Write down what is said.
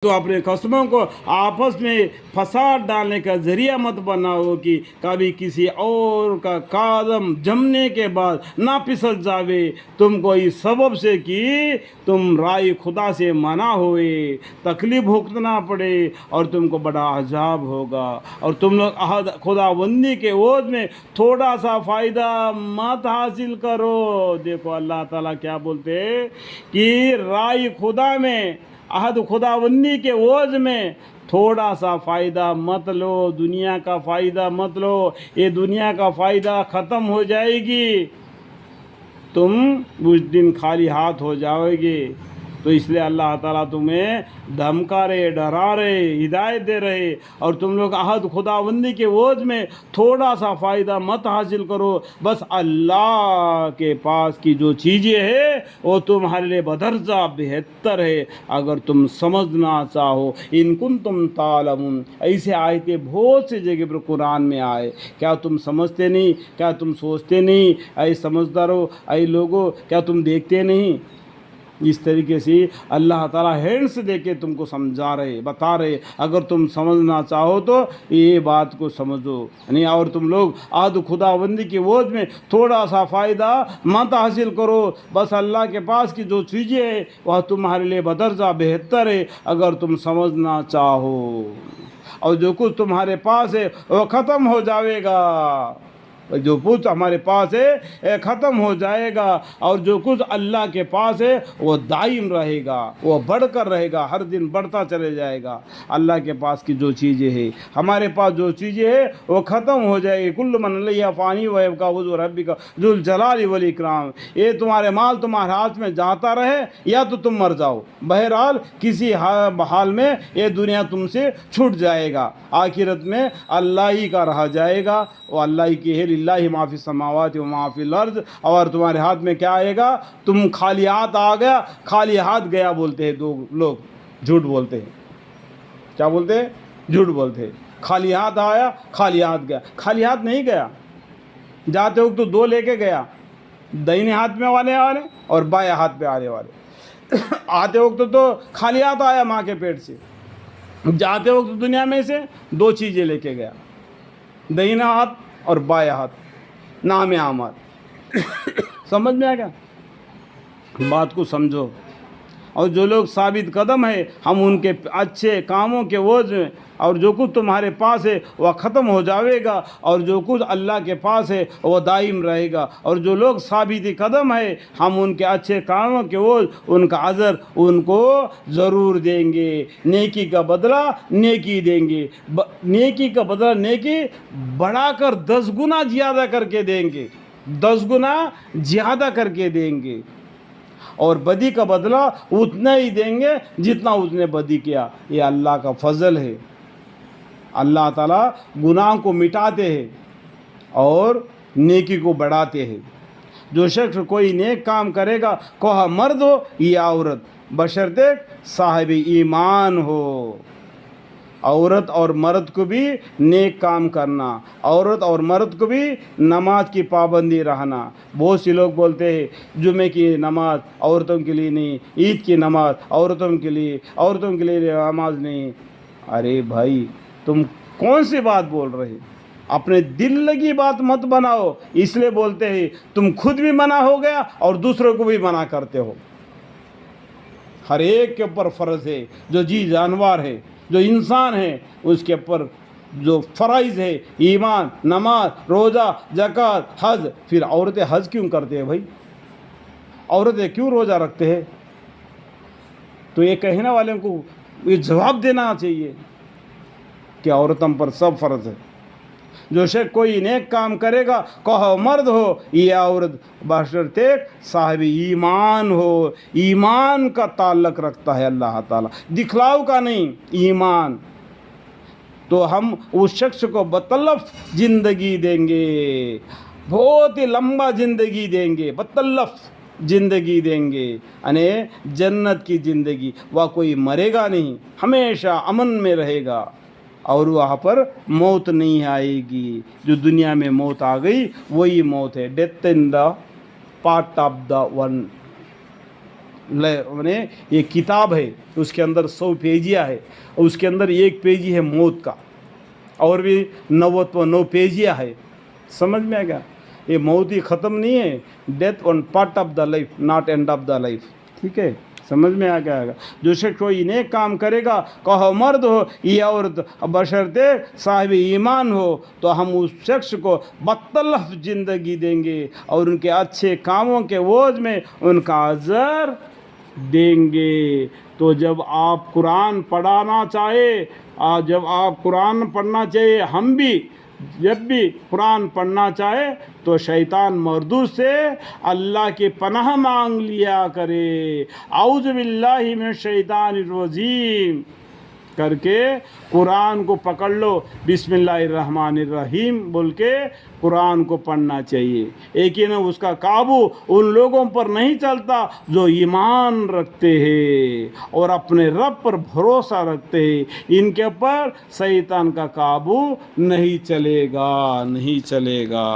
तो अपने कस्टमरों को आपस में फसाद डालने का ज़रिया मत बनाओ कि कभी किसी और का कदम जमने के बाद ना फिसल जावे तुमको इस सबब से कि तुम राय खुदा से मना हुए, तकलीफ भुगतना पड़े और तुमको बड़ा अजाब होगा। और तुम लोग अहद खुदाबंदी के ओज़ में थोड़ा सा फ़ायदा मत हासिल करो। देखो अल्लाह ताला क्या बोलते हैं कि राय खुदा में, अहद खुदाबंदी के ओज़ में थोड़ा सा फ़ायदा मत लो, दुनिया का फ़ायदा मत लो। ये दुनिया का फ़ायदा ख़त्म हो जाएगी, तुम उस दिन खाली हाथ हो जाओगे। तो इसलिए अल्लाह ताला तुम्हें धमका रहे, डरा रहे, हिदायत दे रहे। और तुम लोग अहद खुदाबंदी के ओज़ में थोड़ा सा फ़ायदा मत हासिल करो। बस अल्लाह के पास की जो चीज़ें हैं वो तुम्हारे लिए बदर्जा बेहतर है अगर तुम समझना चाहो। इनकुन तुम तालमुन, ऐसे आयतें बहुत सी जगह पर कुरान में आए। क्या तुम समझते नहीं? क्या तुम सोचते नहीं? ऐ समझदारो, ऐ लोगो, क्या तुम देखते नहीं? इस तरीके से अल्लाह ताला हैंड्स दे के तुमको समझा रहे, बता रहे। अगर तुम समझना चाहो तो ये बात को समझो नहीं। और तुम लोग आद खुदाबंदी की वोज में थोड़ा सा फ़ायदा मत हासिल करो। बस अल्लाह के पास की जो चीज़ें हैं वह तुम्हारे लिए बदर्जा बेहतर है अगर तुम समझना चाहो। और जो कुछ तुम्हारे पास है वह ख़त्म हो जाएगा, जो कुछ हमारे पास है ख़त्म हो जाएगा। और जो कुछ अल्लाह के पास है वो दायम रहेगा, वो बढ़कर रहेगा, हर दिन बढ़ता चले जाएगा। अल्लाह के पास की जो चीज़ें हैं, हमारे पास जो चीज़ें हैं वो ख़त्म हो जाएगी। कुल्लु मन अलैहा फ़ानी व यबका वजहु रब्बिका ज़ुल जलाली वल इकराम। ये तुम्हारे माल तुम्हारे हाथ में जाता रहे या तो तुम मर जाओ, बहरहाल किसी हाल में ये दुनिया तुमसे छूट जाएगा। आखिरत में अल्लाह ही का रह जाएगा। वो अल्लाह ही की है, लिल्लाहि मा फी समावाति व मा फिल अर्ज़। और तुम्हारे हाथ में क्या आएगा? तुम खाली हाथ आ गया, खाली हाथ गया बोलते हैं दो लोग, झूठ बोलते हैं। क्या बोलते हैं? झूठ बोलते हैं। खाली हाथ आया, खाली हाथ गया। खाली हाथ नहीं गया, जाते वक्त तो दो लेके गया, दाहिने हाथ में वाले और बाएं हाथ पे आने वाले। आते वक्त तो खाली हाथ आया माँ के पेट से, जाते वक्त दुनिया में से दो चीज़ें लेके गया, दाहिना हाथ और बाएं हाथ, नाम आमद। समझ में आ गया? बात को समझो। और जो लोग साबित कदम है हम उनके अच्छे कामों के वोज में, और जो कुछ तुम्हारे पास है वह ख़त्म हो जाएगा और जो कुछ अल्लाह के पास है वह दायम रहेगा। और जो लोग साबित कदम है हम उनके अच्छे कामों के वोज, उनका अजर उनको ज़रूर देंगे। नेकी का बदला नेकी देंगे, नेकी का बदला नेकी बढ़ाकर 10 गुना ज़्यादा करके देंगे, 10 गुना ज़्यादा करके देंगे। और बदी का बदला उतना ही देंगे जितना उसने बदी किया। ये अल्लाह का फजल है। अल्लाह ताला गुनाह को मिटाते हैं और नेकी को बढ़ाते हैं। जो शख्स कोई नेक काम करेगा, कोहा मर्द हो या औरत, बशर्ते साहिब ईमान हो। औरत और मर्द को भी नेक काम करना, औरत और मर्द को भी नमाज की पाबंदी रहना। बहुत से लोग बोलते हैं जुमे की नमाज औरतों के लिए नहीं, ईद की नमाज औरतों के लिए नमाज नहीं। अरे भाई तुम कौन सी बात बोल रहे? अपने दिल लगी बात मत बनाओ। इसलिए बोलते हैं तुम खुद भी मना हो गया और दूसरों को भी मना करते हो। हर एक के ऊपर फ़र्ज़ है, जो जी जानवर है, जो इंसान है, उसके ऊपर जो फ़राइज़ है, ईमान, नमाज, रोज़ा, ज़कात, हज। फिर औरतें हज क्यों करते हैं भाई? औरतें क्यों रोज़ा रखते हैं? तो ये कहने वाले को ये जवाब देना चाहिए कि औरतों पर सब फ़र्ज़ है। जो शख्स कोई नेक काम करेगा, कहो मर्द हो या औरत, बशर्ते साहिब ईमान हो। ईमान का ताल्लुक़ रखता है अल्लाह ताला, दिखलाव का नहीं, ईमान। तो हम उस शख्स को बतलफ ज़िंदगी देंगे, बहुत ही लंबा ज़िंदगी देंगे, बतलफ ज़िंदगी देंगे, यानी जन्नत की ज़िंदगी। वह कोई मरेगा नहीं, हमेशा अमन में रहेगा और वहाँ पर मौत नहीं आएगी। जो दुनिया में मौत आ गई वही मौत है, death in the part of the one. मैंने ये किताब है, उसके अंदर 100 पेजियाँ है और उसके अंदर एक पेजी है मौत का और भी 99 पेजियाँ है। समझ में आ गया? ये मौत ही ख़त्म नहीं है, death one part of the life not end of the life. ठीक है, समझ में आ गया? जो शख्स कोई नेक काम करेगा, कहो मर्द हो या औरत, बशर्ते साहिब ईमान हो, तो हम उस शख्स को बतलफ ज़िंदगी देंगे और उनके अच्छे कामों के बोझ में उनका अजर देंगे। तो जब आप कुरान पढ़ाना चाहे, जब आप कुरान पढ़ना चाहिए, हम भी जब भी कुरान पढ़ना चाहे तो शैतान मर्दू से अल्लाह की पनाह मांग लिया करे, औज़ु बिल्लाहि मिनश शैतानिर रजीम करके कुरान को पकड़ लो, बिस्मिल्लाहिर्रहमानिर्रहीम बोल के कुरान को पढ़ना चाहिए। लेकिन उसका काबू उन लोगों पर नहीं चलता जो ईमान रखते हैं और अपने रब पर भरोसा रखते हैं, इनके ऊपर शैतान का काबू नहीं चलेगा, नहीं चलेगा।